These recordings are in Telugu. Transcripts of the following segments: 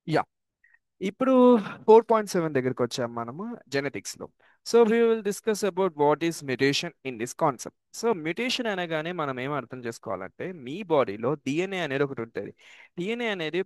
యా ఇప్పుడు 4.7 దగ్గరికి వచ్చాం మనము జెనెటిక్స్ లో. So we will discuss about what is mutation in this concept. So mutation అనగానే మనం ఏం అర్థం చేసుకోవాలంటే మీ బాడీలో డిఎన్ఏ అనేది ఒకటి ఉంటుంది. డిఎన్ఏ అనేది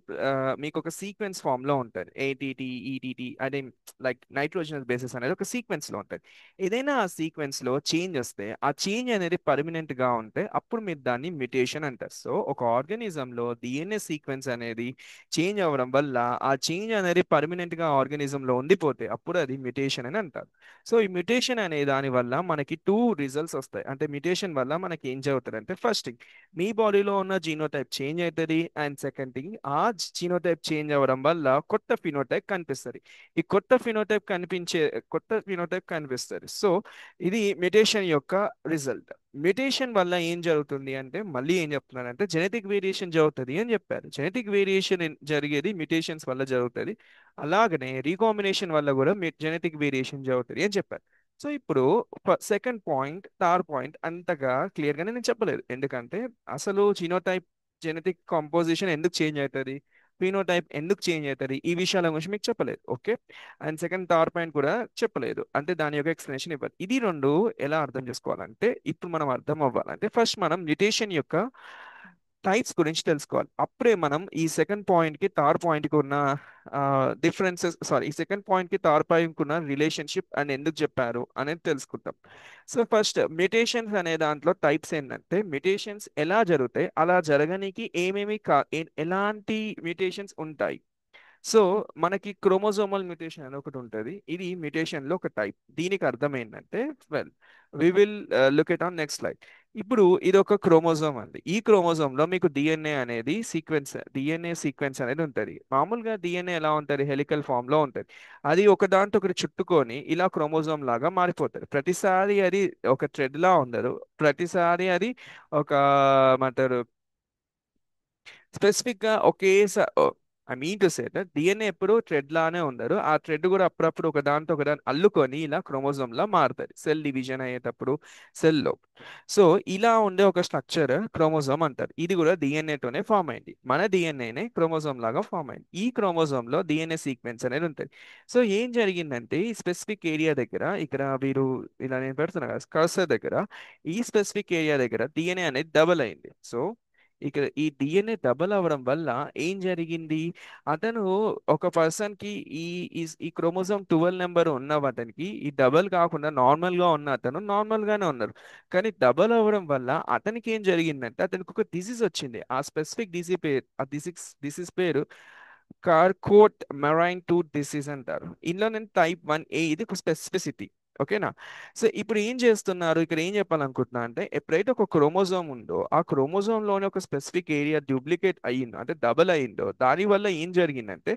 మీకు ఒక సీక్వెన్స్ ఫామ్ లో ఉంటుంది. ఏటీటీ ఈటీటీ అదే లైక్ నైట్రోజనస్ బేసిస్ అనేది ఒక సీక్వెన్స్ లో ఉంటుంది. ఏదైనా ఆ సీక్వెన్స్ లో చేంజ్ వస్తే ఆ చేంజ్ అనేది పర్మనెంట్ గా ఉంటే అప్పుడు మీరు దాన్ని మ్యుటేషన్ అంటారు. సో ఒక ఆర్గానిజం లో డిఎన్ఏ సీక్వెన్స్ అనేది చేంజ్ అవ్వడం వల్ల ఆ చేంజ్ అనేది పర్మనెంట్ గా ఆర్గానిజం లో ఉండిపోతే అప్పుడు అది మ్యుటేషన్ అని అంటారు. సో ఈ మ్యుటేషన్ అనే దాని వల్ల మనకి టూ రిజల్ట్స్ వస్తాయి. అంటే మ్యుటేషన్ వల్ల మనకి ఏం జరుగుతుంది అంటే ఫస్ట్ థింగ్ మీ బాడీలో ఉన్న జీనోటైప్ చేంజ్ అవుతుంది. అండ్ సెకండ్ థింగ్ ఆ జీనోటైప్ చేంజ్ అవ్వడం వల్ల కొత్త ఫినోటైప్ కనిపిస్తుంది. ఈ కొత్త ఫినోటైప్ కనిపిస్తుంది. సో ఇది మ్యుటేషన్ యొక్క రిజల్ట్. మ్యుటేషన్ వల్ల ఏం జరుగుతుంది అంటే మళ్ళీ ఏం చెప్తున్నానంటే జెనెటిక్ వేరియేషన్ జరుగుతుంది అని చెప్పారు. జెనెటిక్ వేరియేషన్ జరిగేది మ్యుటేషన్స్ వల్ల జరుగుతుంది. అలాగనే రీకాంబినేషన్ వల్ల కూడా జెనెటిక్ వేరియేషన్ జరుగుతుంది అని చెప్పారు. సో ఇప్పుడు సెకండ్ పాయింట్ థర్డ్ పాయింట్ అంతగా క్లియర్ గానే నేను చెప్పలేదు. ఎందుకంటే అసలు జీనోటైప్ జెనెటిక్ కాంపోజిషన్ ఎందుకు చేంజ్ అవుతుంది, ఫినోటైప్ ఎందుకు చేంజ్ అవుతుంది, ఈ విషయాల గురించి మీకు చెప్పలేదు. Okay. And second third point కూడా చెప్పలేదు. అంటే దాని యొక్క ఎక్స్ప్లెనేషన్ ఇవ్వాలి. ఇది రెండు ఎలా అర్థం చేసుకోవాలంటే ఇప్పుడు మనం అర్థం అవ్వాలంటే ఫస్ట్ మనం మ్యుటేషన్ యొక్క టైప్స్ గురించి తెలుసుకోవాలి. అప్పుడే మనం ఈ సెకండ్ పాయింట్ కి థర్డ్ పాయింట్ కి ఉన్న డిఫరెన్సెస్, సారీ, ఈ సెకండ్ పాయింట్ కి థర్డ్ పాయింట్ కి ఉన్న రిలేషన్షిప్ అని ఎందుకు చెప్పారు అనేది తెలుసుకుంటాం. సో ఫస్ట్ మ్యుటేషన్స్ అనే దాంట్లో టైప్స్ ఏంటంటే మ్యుటేషన్స్ ఎలా జరుగుతాయి, అలా జరగనీకి ఎలాంటి మ్యుటేషన్స్ ఉంటాయి. సో మనకి క్రోమోజోమల్ మ్యుటేషన్ అని ఒకటి ఉంటుంది. ఇది మ్యుటేషన్ లో ఒక టైప్. దీనికి అర్థం ఏంటంటే well we will look at on next slide. ఇప్పుడు ఇది ఒక క్రోమోజోమ్ అండి. ఈ క్రోమోజోమ్ లో మీకు డిఎన్ఏ సీక్వెన్స్ అనేది ఉంటుంది. మామూలుగా డిఎన్ఏ ఎలా ఉంటుంది, హెలికల్ ఫామ్ లో ఉంటుంది. అది ఒక దాంతో ఒకటి చుట్టుకొని ఇలా క్రోమోజోమ్ లాగా మారిపోతుంది. ప్రతిసారి అది ఒక థ్రెడ్ లా ఉండదు. ప్రతిసారి అది ఒక ఏమంటారు స్పెసిఫిక్ గా ఒకేసారి, I mean to say that DNA ఎప్పుడు థ్రెడ్ లానే ఉండరు. ఆ థ్రెడ్ కూడా అప్పుడప్పుడు ఒక దాంతో ఒక దాన్ని అల్లుకొని ఇలా క్రోమోజోమ్ లా మారుతుంది సెల్ డివిజన్ అయ్యేటప్పుడు సెల్లో. సో ఇలా ఉండే ఒక స్ట్రక్చర్ క్రోమోజోమ్ అంటారు. ఇది కూడా DNA తోనే ఫామ్ అయింది. మన డిఎన్ఏనే క్రోమోజోమ్ లాగా ఫామ్ అయింది. ఈ క్రోమోజోమ్ లో డిఎన్ఏ సీక్వెన్స్ అనేది ఉంటుంది. సో ఏం జరిగిందంటే ఈ స్పెసిఫిక్ ఏరియా దగ్గర, ఇక్కడ మీరు ఇలా నేను పెడుతున్నా కదా కర్సర్ దగ్గర, ఈ స్పెసిఫిక్ ఏరియా దగ్గర డిఎన్ఏ అనేది డబుల్ అయింది. సో ఇక్కడ ఈ డిఎన్ఏ డబల్ అవ్వడం వల్ల ఏం జరిగింది, అతను ఒక పర్సన్ కి ఈ ఈ క్రోమోజోమ్ 12 నెంబర్ ఉన్న అతనికి ఈ డబల్ కాకుండా నార్మల్ గా ఉన్న అతను నార్మల్ గానే ఉన్నారు. కానీ డబల్ అవ్వడం వల్ల అతనికి ఏం జరిగిందంటే అతనికి ఒక డిసీజ్ వచ్చింది. ఆ స్పెసిఫిక్ డిసీజ్ పేరు కార్కోట్ మెరైన్ టూత్ డిసీజ్ అంటారు. ఇందులో నేను టైప్ 1A, ఇది ఒక స్పెసిఫిసిటీ. ఓకేనా. సో ఇప్పుడు ఏం చేస్తున్నారు, ఇక్కడ ఏం చెప్పాలనుకుంటున్నా అంటే ఎప్పుడైతే ఒక క్రోమోజోమ్ ఉందో ఆ క్రోమోజోమ్ లోని ఒక స్పెసిఫిక్ ఏరియా డూప్లికేట్ అయ్యిందో అంటే డబల్ అయ్యిందో దాని వల్ల ఏం జరిగిందంటే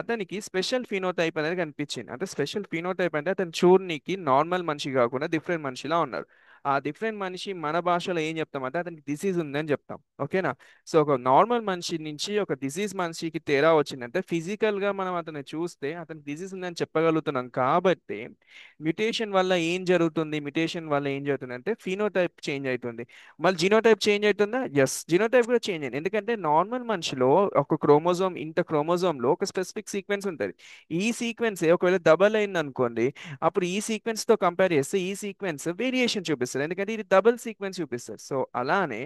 అతనికి స్పెషల్ ఫినోటైప్ అనేది కనిపించింది. అంటే స్పెషల్ ఫినోటైప్ అంటే అతను చూడనీకి నార్మల్ మనిషి కాకుండా డిఫరెంట్ మనిషిలా ఉన్నారు. ఆ డిఫరెంట్ మనిషి మన భాషలో ఏం చెప్తామంటే అతనికి డిసీజ్ ఉందని చెప్తాం. ఓకేనా. సో ఒక నార్మల్ మనిషి నుంచి ఒక డిసీజ్ మనిషికి తేడా వచ్చిందంటే ఫిజికల్ గా మనం అతన్ని చూస్తే అతనికి డిసీజ్ ఉందని చెప్పగలుగుతున్నాం. కాబట్టి మ్యుటేషన్ వల్ల ఏం జరుగుతుంది అంటే ఫినోటైప్ చేంజ్ అవుతుంది. మళ్ళీ జీనోటైప్ చేంజ్ అవుతుందా? ఎస్, జీనోటైప్ కూడా చేంజ్ అయింది. ఎందుకంటే నార్మల్ మనిషిలో ఒక క్రోమోజోమ్ ఇంత క్రోమోజోమ్ లో ఒక స్పెసిఫిక్ సీక్వెన్స్ ఉంటుంది. ఈ సీక్వెన్స్ ఒకవేళ డబల్ అయింది అనుకోండి, అప్పుడు ఈ సీక్వెన్స్ తో కంపేర్ చేస్తే ఈ సీక్వెన్స్ వేరియేషన్ చూపిస్తుంది. ఎందుకంటే ఇది డబుల్ సీక్వెన్స్ చూపిస్తుంది. సో అలానే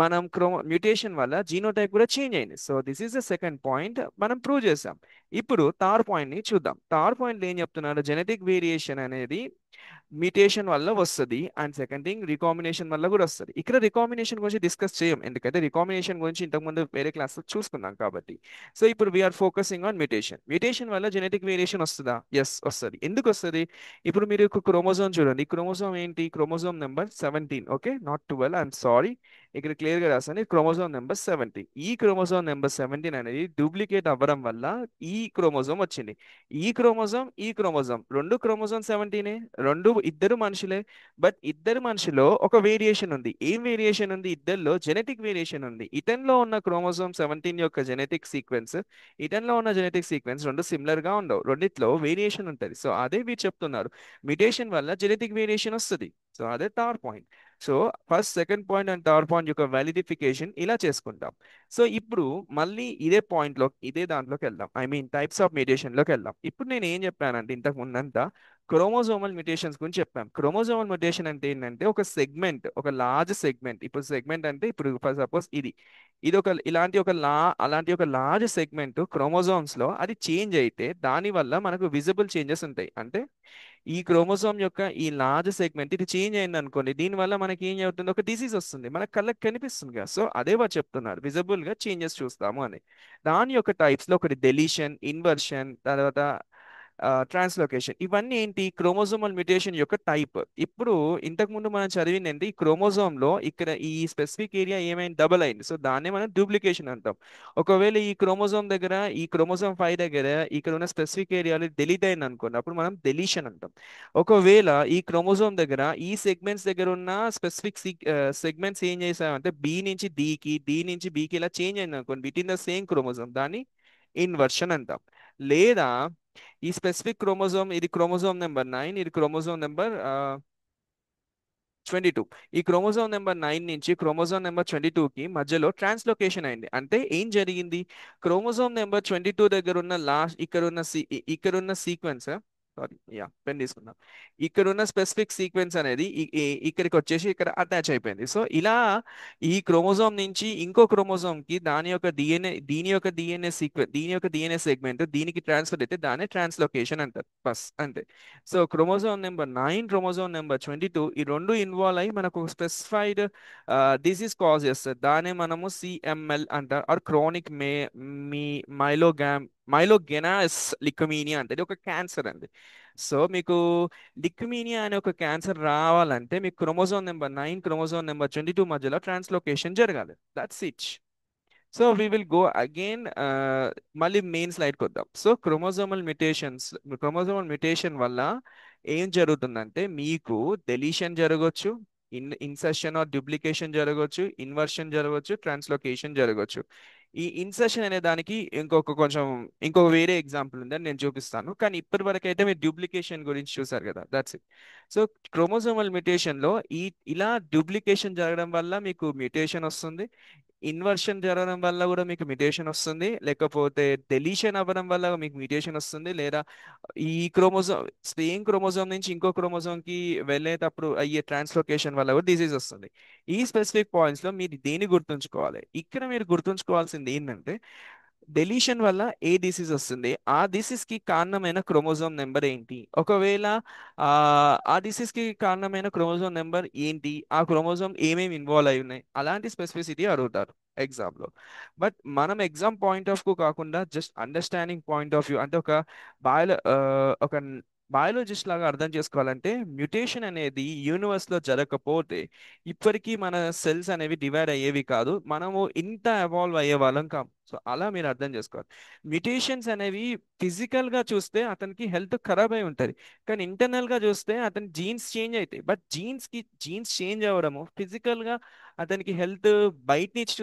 మనం మ్యుటేషన్ వల్ల జీనోటైప్ కూడా చేంజ్ అయింది. So this is the second point మనం ప్రూవ్ చేసాం. ఇప్పుడు థర్డ్ పాయింట్ ని చూద్దాం. థర్డ్ పాయింట్ ఏం చెప్తున్నారు, జెనెటిక్ వేరియేషన్ అనేది మ్యుటేషన్ వల్ల వస్తుంది. అండ్ సెకండ్ థింగ్ రికాంబినేషన్ వల్ల కూడా వస్తుంది. ఇక్కడ రికాంబినేషన్ గురించి డిస్కస్ చేయం, ఎందుకంటే రికాంబినేషన్ గురించి ఇంతకుముందు వేరే క్లాస్ చూసుకున్నాం కాబట్టి. సో ఇప్పుడు we're focusing on mutation. Mutation వల్ల జెనెటిక్ వేరియేషన్ వస్తుందా? ఎస్, వస్తుంది. ఎందుకు వస్తుంది? ఇప్పుడు మీరు క్రోమోజోమ్ చూడండి. క్రోమోజోమ్ ఏంటి? Chromosome number 17. Okay, not 12, I'm sorry. ఇక్కడ క్లియర్ గా రాసాను క్రోమోజోమ్ నెంబర్ 17. ఈ క్రోమోజోమ్ నెంబర్ 17 అనేది డూప్లికేట్ అవ్వడం వల్ల ఈ క్రోమోజోమ్ వచ్చింది. ఈ క్రోమోజోమ్ రెండు క్రోమోజోమ్ 17, రెండు ఇద్దరు మనుషులే. బట్ ఇద్దరు మనుషులో ఒక వేరియేషన్ ఉంది. ఏం వేరియేషన్ ఉంది? ఇద్దరిలో జెనెటిక్ వేరియేషన్ ఉంది. ఇతనిలో ఉన్న క్రోమోజోమ్ 17 యొక్క జెనెటిక్ సీక్వెన్స్, ఇతనిలో ఉన్న జెనెటిక్ సీక్వెన్స్ రెండు సిమిలర్ గా ఉండవు. రెండిట్లో వేరియేషన్ ఉంటుంది. సో అదే వీరు చెప్తున్నారు, మ్యుటేషన్ వల్ల జెనెటిక్ వేరియేషన్ వస్తుంది. సో అదే third point. So first second point and third point యొక్క వాలిడిఫికేషన్ ఇలా చేసుకుంటాం. సో ఇప్పుడు మళ్ళీ ఇదే దాంట్లోకి వెళ్దాం, ఐ మీన్ టైప్స్ ఆఫ్ మ్యూటేషన్లోకి వెళ్దాం. ఇప్పుడు నేను ఏం చెప్పానంటే ఇంతకు ముందంతా క్రోమోజోమల్ మ్యూటేషన్స్ గురించి చెప్పాం. క్రోమోజోమల్ మ్యూటేషన్ అంటే ఏంటంటే ఒక సెగ్మెంట్, ఒక లార్జ్ సెగ్మెంట్. ఇప్పుడు సెగ్మెంట్ అంటే ఇప్పుడు ఫర్ సపోజ్ ఇది ఒక ఇలాంటి ఒక లా అలాంటి ఒక లార్జ్ సెగ్మెంట్ క్రోమోజోమ్స్ లో అది చేంజ్ అయితే దాని వల్ల మనకు విజిబుల్ చేంజెస్ ఉంటాయి. అంటే ఈ క్రోమోజోమ్ యొక్క ఈ లార్జ్ సెగ్మెంట్ ఇది చేంజ్ అయింది అనుకోండి, దీనివల్ల మనకి ఏం అవుతుంది, ఒక డిసీజ్ వస్తుంది, మనకు కళ్ళకి కనిపిస్తుంది కదా. సో అదే వారు చెప్తున్నారు, విజిబుల్ గా చేంజెస్ చూస్తాము అని. దాని యొక్క టైప్స్ లో ఒకటి డెలీషన్, ఇన్వర్షన్, తర్వాత ట్రాన్స్లోకేషన్. ఇవన్నీ ఏంటి, క్రోమోజోమల్ మ్యుటేషన్ యొక్క టైప్. ఇప్పుడు ఇంతకు ముందు మనం చదివింది ఏంటి, ఈ క్రోమోజోమ్ లో ఇక్కడ ఈ స్పెసిఫిక్ ఏరియా ఏమైంది, డబుల్ అయింది. సో దాన్నే మనం డూప్లికేషన్ అంటాం. ఒకవేళ ఈ క్రోమోజోమ్ దగ్గర, ఈ క్రోమోజోమ్ 5 దగ్గర ఇక్కడ ఉన్న స్పెసిఫిక్ ఏరియాలో డిలీట్ అయింది అనుకోండి, అప్పుడు మనం డెలీషన్ అంటాం. ఒకవేళ ఈ క్రోమోజోమ్ దగ్గర ఈ సెగ్మెంట్స్ దగ్గర ఉన్న స్పెసిఫిక్ సెగ్మెంట్స్ ఏం చేసామంటే బి నుంచి డికి, డి నుంచి బికి ఇలా చేంజ్ అయింది అనుకోండి with in the same chromosome, దాన్ని ఇన్వర్షన్ అంటాం. లేదా ఈ స్పెసిఫిక్ క్రోమోజోమ్, ఇది క్రోమోజోమ్ నెంబర్ 9, ఇది క్రోమోజోమ్ నెంబర్ 22. ఈ క్రోమోజోమ్ నెంబర్ 9 నుంచి క్రోమోజోమ్ నెంబర్ 22కి మధ్యలో ట్రాన్స్లోకేషన్ అయింది. అంటే ఏం జరిగింది, క్రోమోజోమ్ నెంబర్ 22 దగ్గర ఉన్న లాస్ట్ ఇక్కడ ఉన్న సీక్వెన్స్, సారీ యా పెన్ తీసుకుందాం, ఇక్కడ ఉన్న స్పెసిఫిక్ సీక్వెన్స్ అనేది ఇక్కడికి వచ్చేసి ఇక్కడ అటాచ్ అయిపోయింది. సో ఇలా ఈ క్రోమోజోమ్ నుంచి ఇంకో క్రోమోజోమ్ కి దీని యొక్క డిఎన్ఏ సెగ్మెంట్ దీనికి ట్రాన్స్ఫర్ అయితే దాన్ని ట్రాన్స్లోకేషన్ అంటారు. బస్ అంతే. So chromosome number 9, chromosome number 22 ఈ రెండు ఇన్వాల్వ్ అయ్యి మనకు స్పెసిఫైడ్ డిసీజ్ కాజ్ చేస్తుంది. దాన్ని మనము సిఎంఎల్ అంటారు, ఆర్ క్రోనిక్ మీ మైలోగెనాస్ లికమీనియా అంటే ఇది ఒక క్యాన్సర్ అండి. సో మీకు లిక్మీనియా అనే ఒక క్యాన్సర్ రావాలంటే మీకు క్రోమోజోమ్ నెంబర్ 9, క్రోమోజోమ్ నెంబర్ 22 మధ్యలో ట్రాన్స్లోకేషన్ జరగాలి. That's it. So we will go again, మళ్ళీ మెయిన్ స్లైడ్కి వద్దాం. సో క్రోమోజోమల్ మ్యుటేషన్ వల్ల ఏం జరుగుతుందంటే మీకు డెలీషన్ జరగవచ్చు, ఇన్సర్షన్ ఆర్ డూప్లికేషన్ జరగవచ్చు, ఇన్వర్షన్ జరగవచ్చు, ట్రాన్స్లోకేషన్ జరగవచ్చు. ఈ ఇన్సర్షన్ అనే దానికి ఇంకొక వేరే ఎగ్జాంపుల్ ఉందని నేను చూపిస్తాను. కానీ ఇప్పటి వరకు అయితే మీరు డూప్లికేషన్ గురించి చూసారు కదా, that's it. So chromosomal mutation లో ఇలా డూప్లికేషన్ జరగడం వల్ల మీకు మ్యుటేషన్ వస్తుంది, ఇన్వర్షన్ జరగడం వల్ల కూడా మీకు మ్యుటేషన్ వస్తుంది, లేకపోతే డెలీషన్ అవ్వడం వల్ల మీకు మ్యుటేషన్ వస్తుంది, లేదా ఈ సేమ్ క్రోమోజోమ్ నుంచి ఇంకో క్రోమోజోమ్ కి వెళ్ళేటప్పుడు అయ్యే ట్రాన్స్లోకేషన్ వల్ల కూడా డిసీజ్ వస్తుంది. ఈ స్పెసిఫిక్ పాయింట్స్ లో మీరు దేని గుర్తుంచుకోవాలి, ఇక్కడ మీరు గుర్తుంచుకోవాల్సింది ఏంటంటే డెలీషన్ వల్ల ఏ డిసీజ్ వస్తుంది, ఆ డిసీజ్ కి కారణమైన క్రోమోజోమ్ నెంబర్ ఏంటి, ఒకవేళ ఆ ఆ డిసీజ్ కి కారణమైన క్రోమోజోమ్ నెంబర్ ఏంటి, ఆ క్రోమోజోమ్ ఏమేమి ఇన్వాల్వ్ అయి ఉన్నాయి, అలాంటి స్పెసిఫిసిటీ అడుగుతారు ఎగ్జామ్ లో. బట్ మనం ఎగ్జామ్ పాయింట్ ఆఫ్ వ్యూ కాకుండా just understanding point of view అంటే ఒక బయాలజిస్ట్ లాగా అర్థం చేసుకోవాలంటే మ్యుటేషన్ అనేది యూనివర్స్ లో జరగకపోతే ఇప్పటికీ మన సెల్స్ అనేవి డివైడ్ అయ్యేవి కాదు, మనము ఇంత ఎవాల్వ్ అయ్యే వాళ్ళం కాం. సో అలా మీరు అర్థం చేసుకోవాలి. మ్యుటేషన్స్ అనేవి ఫిజికల్ గా చూస్తే అతనికి హెల్త్ ఖరాబ్ అయి ఉంటది, కానీ ఇంటర్నల్ గా చూస్తే అతని జీన్స్ చేంజ్ అవుతాయి. బట్ జీన్స్ చేంజ్ అవ్వడము, ఫిజికల్ గా అతనికి హెల్త్, బయట నుంచి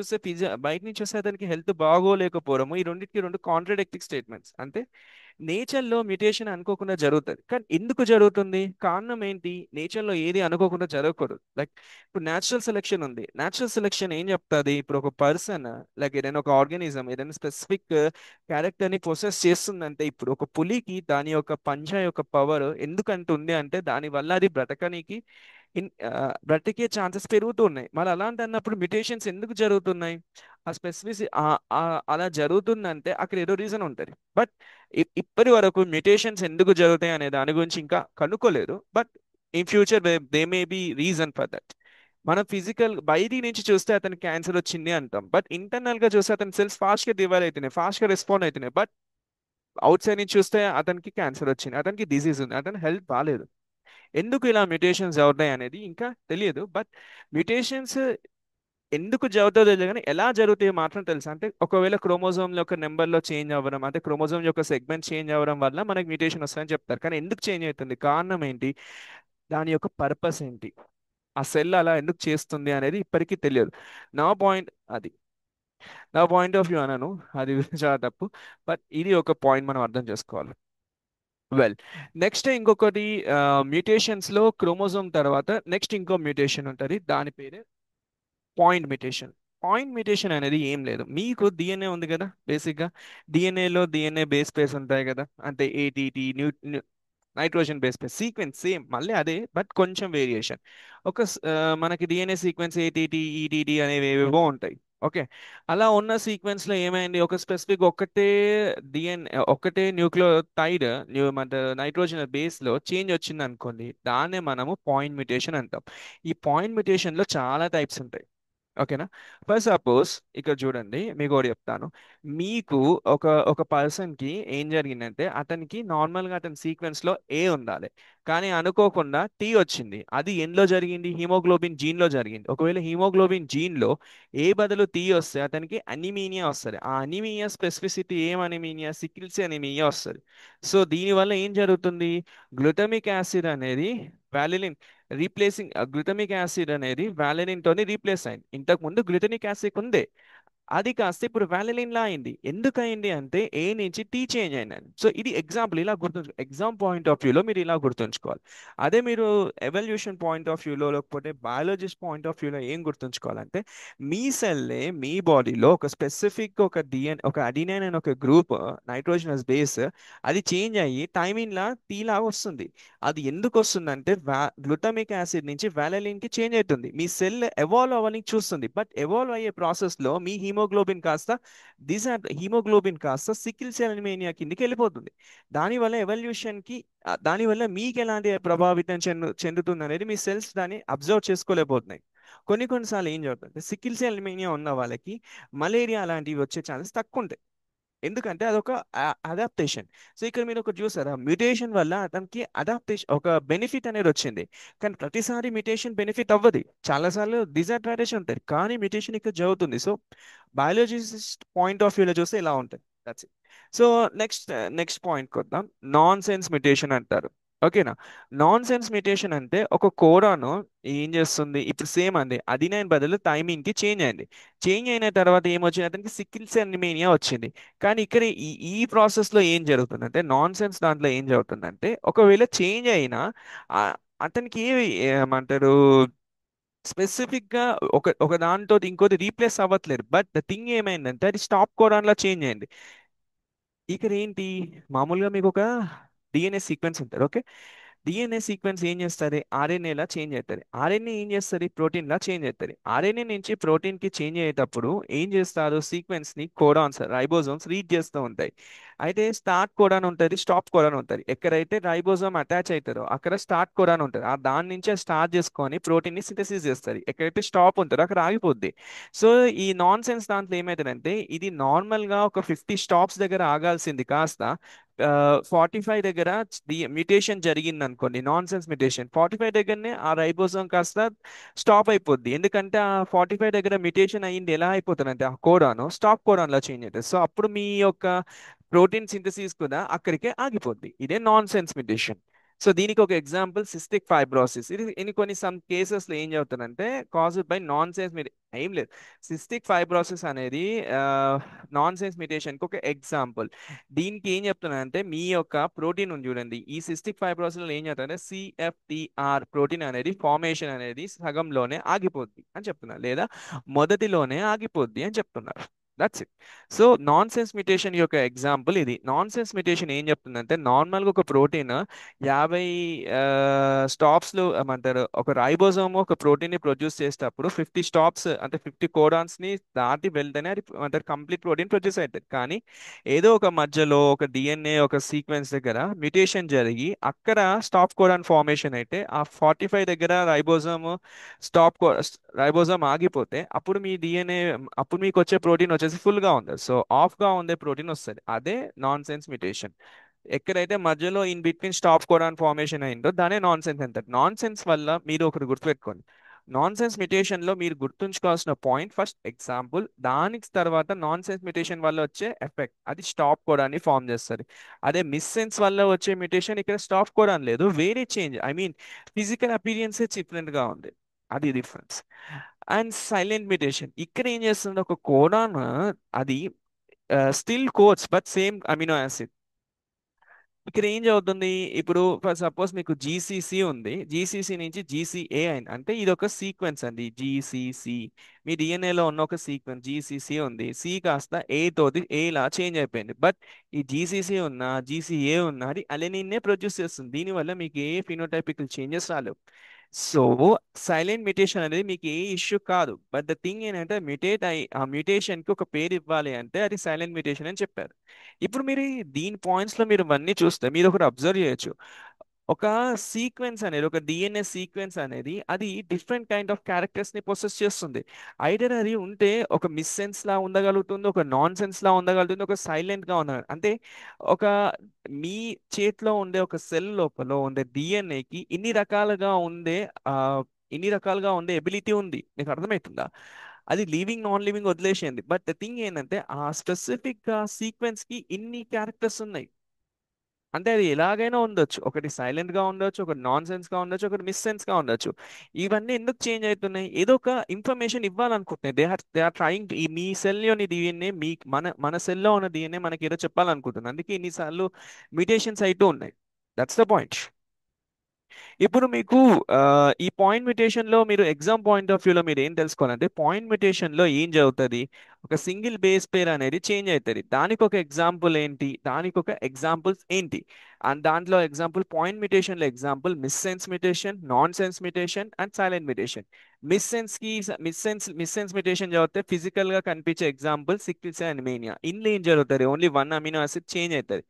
చూస్తే అతనికి హెల్త్ బాగోలేకపోవడము, ఈ రెండింటికి రెండు కాంట్రడిక్టింగ్ స్టేట్మెంట్స్. అంటే నేచర్ లో మ్యుటేషన్ అనుకోకుండా జరుగుతుంది, కానీ ఎందుకు జరుగుతుంది, కారణం ఏంటి, నేచర్ లో ఏది అనుకోకుండా జరగకూడదు. లైక్ ఇప్పుడు న్యాచురల్ సెలెక్షన్ ఉంది, న్యాచురల్ సెలెక్షన్ ఏం చెప్తుంది, ఇప్పుడు ఒక పర్సన్ లైక్ ఏదైనా ఒక ఆర్గానిజం ఏదైనా స్పెసిఫిక్ క్యారెక్టర్ ని ప్రొసెస్ చేస్తుందంటే, ఇప్పుడు ఒక పులికి దాని యొక్క పంజా యొక్క పవర్ ఎందుకంటే ఉంది అంటే దాని వల్ల అది బ్రతికే ఛాన్సెస్ పెరుగుతూ ఉన్నాయి. మరి అలాంటి అన్నప్పుడు మ్యుటేషన్స్ ఎందుకు జరుగుతున్నాయి, ఆ స్పెసిఫిసి అలా జరుగుతుందంటే అక్కడ ఏదో రీజన్ ఉంటుంది. బట్ ఇప్పటి వరకు మ్యుటేషన్స్ ఎందుకు జరుగుతాయి అనే దాని గురించి ఇంకా కనుక్కోలేదు. But in future they may be reason for that. మనం ఫిజికల్ బయటి నుంచి చూస్తే అతనికి క్యాన్సర్ వచ్చింది అంటాం, బట్ ఇంటర్నల్ గా చూస్తే అతని సెల్స్ ఫాస్ట్ గా డివైడ్ అవుతున్నాయి, ఫాస్ట్ గా రెస్పాండ్ అవుతున్నాయి. బట్ అవుట్ సైడ్ నుంచి చూస్తే అతనికి క్యాన్సర్ వచ్చింది, అతనికి డిసీజ్ ఉంది, అతని హెల్త్ బాగాలేదు. ఎందుకు ఇలా మ్యుటేషన్స్ అవుతాయి అనేది ఇంకా తెలియదు. బట్ మ్యుటేషన్స్ ఎందుకు జరుగుతుందో తెలియదు, కానీ ఎలా జరుగుతాయో మాత్రం తెలుసు. అంటే ఒకవేళ క్రోమోజోమ్ యొక్క నెంబర్లో చేంజ్ అవ్వడం, అంటే క్రోమోజోమ్ యొక్క సెగ్మెంట్ చేంజ్ అవ్వడం వల్ల మనకి మ్యుటేషన్ వస్తుందని చెప్తారు. కానీ ఎందుకు చేంజ్ అవుతుంది, కారణం ఏంటి, దాని యొక్క పర్పస్ ఏంటి, ఆ సెల్ అలా ఎందుకు చేస్తుంది అనేది ఇప్పటికీ తెలియదు. నా పాయింట్ అది నా పాయింట్ ఆఫ్ వ్యూ అనను, అది చాలా తప్పు. బట్ ఇది ఒక పాయింట్ మనం అర్థం చేసుకోవాలి. వెల్, నెక్స్ట్ ఇంకొకటి, మ్యూటేషన్స్ లో క్రోమోజోమ్ తర్వాత నెక్స్ట్ ఇంకో మ్యూటేషన్ ఉంటుంది, దాని పేరే పాయింట్ మ్యూటేషన్. పాయింట్ మ్యూటేషన్ అనేది ఏం లేదు, మీకు డిఎన్ఏ ఉంది కదా బేసిక్గా. డిఎన్ఏలో డిఎన్ఏ బేస్ పేర్స్ ఉంటాయి కదా, అంటే ఏటీటీ, నైట్రోజన్ బేస్ పేర్ సీక్వెన్స్ సేమ్ మళ్ళీ అదే, బట్ కొంచెం వేరియేషన్. మనకి డిఎన్ఏ సీక్వెన్స్ ఏటీటీ, ఈటీటీ అనేవి ఏవేవో ఉంటాయి. ఓకే, అలా ఉన్న సీక్వెన్స్ లో ఏమైంది, ఒక స్పెసిఫిక్ ఒక్కటే డిఎన్ఏ, ఒక్కటే న్యూక్లియోటైడ్ మన నైట్రోజన్ బేస్ లో చేంజ్ వచ్చింది అనుకోండి, దాన్నే మనము పాయింట్ మ్యూటేషన్ అంటాం. ఈ పాయింట్ మ్యూటేషన్ లో చాలా టైప్స్ ఉంటాయి. ఓకేనా. ఫర్ సపోజ్ ఇక్కడ చూడండి, మీకు ఒకటి చెప్తాను. మీకు ఒక ఒక పర్సన్ కి ఏం జరిగిందంటే, అతనికి నార్మల్ గా అతని సీక్వెన్స్ లో ఏ ఉండాలి, కానీ అనుకోకుండా టీ వచ్చింది. అది ఎందులో జరిగింది, హిమోగ్లోబిన్ జీన్ లో జరిగింది. ఒకవేళ హిమోగ్లోబిన్ జీన్ లో ఏ బదులు టీ వస్తే అతనికి అనీమియా వస్తుంది. ఆ అనీమియా స్పెసిఫిసిటీ ఏం అనీమియా, సికిల్స్ అనీమియా వస్తుంది. సో దీనివల్ల ఏం జరుగుతుంది, గ్లూటమిక్ యాసిడ్ అనేది వాలిన్ రీప్లేసింగ్, గ్లూటమిక్ యాసిడ్ అనేది వాలెనిన్ తోని రీప్లేస్ అయింది. ఇంతకు ముందు గ్లూటమిక్ యాసిడ్ ఉందే, అది కాస్త ఇప్పుడు వాలెలిన్ లా అయింది. ఎందుకు అయింది అంటే ఏ నుంచి టీ చేంజ్ అయిందని. సో ఇది ఎగ్జాంపుల్, ఇలా గుర్తుంచు, ఎగ్జామ్ పాయింట్ ఆఫ్ వ్యూలో మీరు ఇలా గుర్తుంచుకోవాలి. అదే మీరు ఎవల్యూషన్ పాయింట్ ఆఫ్ వ్యూలో, లేకపోతే బయాలజిస్ట్ పాయింట్ ఆఫ్ వ్యూలో ఏం గుర్తుంచుకోవాలంటే, మీ సెల్లే మీ బాడీలో ఒక స్పెసిఫిక్ ఒక ఒక అడినైన్ అనే ఒక గ్రూప్, నైట్రోజనస్ బేస్, అది చేంజ్ అయ్యి టైమింగ్ లా టీ లాగా వస్తుంది. అది ఎందుకు వస్తుందంటే గ్లూటమిక్ యాసిడ్ నుంచి వాలెలిన్ కి చేంజ్ అవుతుంది. మీ సెల్ ఎవాల్వ్ అవ్వడానికి చూస్తుంది, బట్ ఎవాల్వ్ అయ్యే ప్రాసెస్ లో మీ హీమోగ్లోబిన్ కాస్త హీమోగ్లోబిన్ కాస్త సికిల్ సెల్ అనిమేనియా కిందకి వెళ్ళిపోతుంది. దానివల్ల ఎవల్యూషన్ కి, దానివల్ల మీకు ఎలాంటి ప్రభావితం చెందుతుంది అనేది మీ సెల్స్ దాన్ని అబ్జర్వ్ చేసుకోలేకపోతున్నాయి. కొన్నిసార్లు ఏం జరుగుతుంది, సికిల్ సెల్ అనిమేనియా ఉన్న వాళ్ళకి మలేరియా అలాంటివి వచ్చే ఛాన్సెస్ తక్కువ ఉంటాయి. ఎందుకంటే అదొక అడాప్టేషన్. సో ఇక్కడ మీరు ఒకటి చూసారా, మ్యూటేషన్ వల్ల అతనికి అడాప్టేషన్ ఒక బెనిఫిట్ అనేది వచ్చింది. కానీ ప్రతిసారి మ్యూటేషన్ బెనిఫిట్ అవ్వదు, చాలాసార్లు డిసడ్వాంటేజ్ ఉంటుంది, కానీ మ్యూటేషన్ ఇక్కడ జరుగుతుంది. సో బయాలజిస్ట్ పాయింట్ ఆఫ్ వ్యూలో చూస్తే ఇలా ఉంటుంది. That's it. So next next point కొద్దాం. నాన్ సెన్స్ మ్యూటేషన్ అంటారు. ఓకేనా. నాన్ సెన్స్ మ్యూటేషన్ అంటే ఒక కోడాను ఏం చేస్తుంది, ఇప్పుడు సేమ్ అండి, అడినైన్ బదులు థైమిన్ కి చేంజ్ అయింది. చేంజ్ అయిన తర్వాత ఏమొచ్చింది, అతనికి సికిల్స్ అనిమేనియా వచ్చింది. కానీ ఇక్కడ ఈ ప్రాసెస్ లో ఏం జరుగుతుందంటే, నాన్ సెన్స్ దాంట్లో ఏం జరుగుతుందంటే, ఒకవేళ చేంజ్ అయినా ఆ, అతనికి ఏమంటారు, స్పెసిఫిక్ గా ఒక ఒక దాంతో ఇంకోటి రీప్లేస్ అవ్వట్లేదు, బట్ ద థింగ్ ఏమైందంటే అది స్టాప్ కోడాన్ లా చేంజ్ అయింది. ఇక్కడ ఏంటి, మామూలుగా మీకు ఒక డిఎన్ఏ సీక్వెన్స్ ఉంటుంది. ఓకే, డిఎన్ఏ సీక్వెన్స్ ఏం చేస్తుంది, ఆర్ఎన్ఏ లా చేంజ్ అవుతుంది. ఆర్ఎన్ఏ ఏం చేస్తుంది, ప్రోటీన్ లా చేంజ్ అవుతుంది. ఆర్ఎన్ఏ నుంచి ప్రోటీన్ కి చేంజ్ అయ్యేటప్పుడు ఏం చేస్తారు, సీక్వెన్స్ ని కోడాన్స్, రైబోజోమ్స్ రీడ్ చేస్తూ ఉంటాయి. అయితే స్టార్ట్ కోడాన్ ఉంటుంది, స్టాప్ కోడాన్ ఉంటుంది. ఎక్కడైతే రైబోజోమ్ అటాచ్ అవుతారో అక్కడ స్టార్ట్ కోడాన్ ఉంటుంది. ఆ దాని నుంచే స్టార్ట్ చేసుకొని ప్రోటీన్ ని సింథసిస్ చేస్తుంది. ఎక్కడైతే స్టాప్ ఉంటుందో అక్కడ ఆగిపోద్ది. సో ఈ నాన్ సెన్స్ దాంట్లో ఏమవుతుందంటే, ఇది నార్మల్ గా ఒక 50 స్టాప్స్ దగ్గర ఆగాల్సింది కాస్త 45 దగ్గర మ్యూటేషన్ జరిగింది అనుకోండి, నాన్ సెన్స్ మ్యూటేషన్ 45 దగ్గరనే ఆ రైబోజోమ్ కాస్త స్టాప్ అయిపోద్ది. ఎందుకంటే ఆ 45 దగ్గర మ్యూటేషన్ అయ్యింది, ఎలా అయిపోతుందంటే ఆ కోడాను స్టాప్ కోడాన్ లా చేంజ్ అవుతుంది. సో అప్పుడు మీ యొక్క ప్రోటీన్ సింథసిస్ కూడా అక్కడికే ఆగిపోద్ది. ఇదే నాన్ సెన్స్ మ్యూటేషన్. సో దీనికి ఒక ఎగ్జాంపుల్ సిస్టిక్ ఫైబ్రోసిస్. ఇది కొన్ని సమ్ కేసెస్ లో ఏం జరుగుతుందంటే, కాజ్డ్ బై నాన్ సెన్స్, ఏం లేదు, సిస్టిక్ ఫైబ్రోసిస్ అనేది నాన్ సెన్స్ మ్యూటేషన్ కి ఒక ఎగ్జాంపుల్. దీనికి ఏం చెప్తున్నానంటే, మీ యొక్క ప్రోటీన్ ఉంది చూడండి, ఈ సిస్టిక్ ఫైబ్రోసిస్ లో ఏం చెప్తారంటే సిఎఫ్టిఆర్ ప్రోటీన్ అనేది ఫార్మేషన్ అనేది సగంలోనే ఆగిపోద్ది అని చెప్తున్నారు, లేదా మొదటిలోనే ఆగిపోద్ది అని చెప్తున్నారు. That's it. So non sense mutation యొక్క ఎగ్జాంపుల్ ఇది. నాన్ సెన్స్ మ్యూటేషన్ ఏం చెప్తుందంటే, నార్మల్గా ఒక ప్రోటీన్ 50 స్టాప్స్లు ఏమంటారు, ఒక రైబోజోమ్ ఒక ప్రోటీన్ ని ప్రొడ్యూస్ చేసేటప్పుడు 50 స్టాప్స్ అంటే 50 కోడాన్స్ ని దాటి వెళ్తేనే అది అంటారు కంప్లీట్ ప్రోటీన్ ప్రొడ్యూస్ అవుతుంది. కానీ ఏదో ఒక మధ్యలో ఒక డిఎన్ఏ ఒక సీక్వెన్స్ దగ్గర మ్యూటేషన్ జరిగి అక్కడ స్టాప్ కోడాన్ ఫార్మేషన్ అయితే, ఆ 45 దగ్గర స్టాప్ రైబోజోమ్ ఆగిపోతే అప్పుడు మీ డిఎన్ఏ, అప్పుడు మీకు వచ్చే ప్రోటీన్ వచ్చేసి ఫుల్ గా ఉంది. సో ఆఫ్ గా ఉండే ప్రోటీన్ వస్తుంది, అదే నాన్ సెన్స్ మ్యూటేషన్. ఎక్కడైతే మధ్యలో in between stop codon formation అయిందో దానే నాన్ సెన్స్ అంటారు. నాన్ సెన్స్ వల్ల మీరు ఒకటి గుర్తుపెట్టుకోండి, నాన్ సెన్స్ మ్యూటేషన్ లో మీరు గుర్తుంచుకోవాల్సిన పాయింట్, ఫస్ట్ ఎగ్జాంపుల్, దానికి తర్వాత నాన్ సెన్స్ మ్యూటేషన్ వల్ల వచ్చే ఎఫెక్ట్, అది స్టాప్ కోడాన్ని ఫామ్ చేస్తుంది. అదే మిస్ సెన్స్ వల్ల వచ్చే మ్యూటేషన్, ఇక్కడ స్టాప్ కోడాన్ లేదు, వేరే చేంజ్, ఐ మీన్ ఫిజికల్ అపీరియన్సే డిఫరెంట్ గా ఉంది, అది డిఫరెన్స్. అండ్ సైలెంట్ మ్యూటేషన్, ఇక్కడ ఏం చేస్తుంది, ఒక కోడాన్ అది still codes but same amino acid. ఇక్కడ ఏం చదువుతుంది? ఇప్పుడు ఫర్ సపోజ్ మీకు జీసీసీ ఉంది, జీసీసీ నుంచి జీసీఏ అయింది, అంటే ఇది ఒక సీక్వెన్స్ అండి. జీసీసీ మీ డిఎన్ఏలో ఉన్న ఒక సీక్వెన్స్. జీసీసీ ఉంది, సి కాస్త ఏ తోటి ఏ లా చేంజ్ అయిపోయింది. బట్ ఈ జీసీసీ ఉన్న జీసీఏ ఉన్న అది అలెనిన్నే ప్రొడ్యూస్ చేస్తుంది. దీనివల్ల మీకు ఏ ఫినోటైపికల్ చేంజెస్ రాలేవు. సో సైలెంట్ మ్యూటేషన్ అనేది మీకు ఏ ఇష్యూ కాదు. బట్ ద థింగ్ ఏంటంటే మ్యూటేట్ అయ్యి ఆ మ్యూటేషన్ కి ఒక పేరు ఇవ్వాలి అంటే అది సైలెంట్ మ్యూటేషన్ అని చెప్పారు. ఇప్పుడు మీరు దీని పాయింట్స్ లో మీరు ఇవన్నీ చూస్తే మీరు ఒకటి అబ్జర్వ్ చేయొచ్చు. ఒక సీక్వెన్స్ అనేది, ఒక డిఎన్ఏ సీక్వెన్స్ అనేది అది డిఫరెంట్ కైండ్ ఆఫ్ క్యారెక్టర్స్ ని పొసెస్ చేస్తుంది. ఐదర్ అది ఉంటే ఒక మిస్ సెన్స్ లా ఉండగలుగుతుంది, ఒక నాన్ సెన్స్ లా ఉండగలుగుతుంది, ఒక సైలెంట్ గా ఉండగలుగుతుంది. అంటే ఒక మీ చేతిలో ఉండే ఒక సెల్ లోపల ఉండే డిఎన్ఏకి ఆ ఇన్ని రకాలుగా ఉండే ఎబిలిటీ ఉంది. మీకు అర్థమవుతుందా? అది లివింగ్ నాన్ లివింగ్ వదిలేసేయండి. బట్ ద థింగ్ ఏంటంటే ఆ స్పెసిఫిక్ సీక్వెన్స్ కి ఇన్ని క్యారెక్టర్స్ ఉన్నాయి. అంటే అది ఎలాగైనా ఉండొచ్చు. ఒకటి సైలెంట్ గా ఉండొచ్చు, ఒకటి నాన్ సెన్స్ గా ఉండొచ్చు, ఒకటి మిస్ సెన్స్ గా ఉండొచ్చు. ఇవన్నీ ఎందుకు చేంజ్ అవుతున్నాయి? ఏదో ఒక ఇన్ఫర్మేషన్ ఇవ్వాలనుకుంటున్నాయి. They are trying. ఈ మీ సెల్లోని డిఎన్ఏ మీ మన సెల్లో ఉన్న డిఎన్ఏ మనకి ఏదో చెప్పాలనుకుంటుంది. అందుకే ఇన్నిసార్లు మ్యూటేషన్స్ అవుతూ ఉన్నాయి. That's the point. ఇప్పుడు మీకు ఆ, ఈ పాయింట్ మ్యుటేషన్ లో మీరు ఎగ్జామ్ పాయింట్ ఆఫ్ వ్యూలో మీరు ఏం తెలుసుకోవాలంటే, పాయింట్ మ్యుటేషన్ లో ఏం జరుగుతుంది? ఒక సింగిల్ బేస్ పేర్ అనేది చేంజ్ అవుతుంది. దానికి ఒక ఎగ్జాంపుల్ ఏంటి, దానికి ఒక ఎగ్జాంపుల్స్ ఏంటి? అండ్ దాంట్లో ఎగ్జాంపుల్ పాయింట్ మ్యుటేషన్ లో example miss sense mutation, non sense mutation and silent mutation. Miss sense mutation చదివితే ఫిజికల్ గా కనిపించే ఎగ్జాంపుల్ సికిల్ సెల్ అనిమేనియా. ఇందులో ఏం జరుగుతుంది? Only one amino acid change అవుతుంది.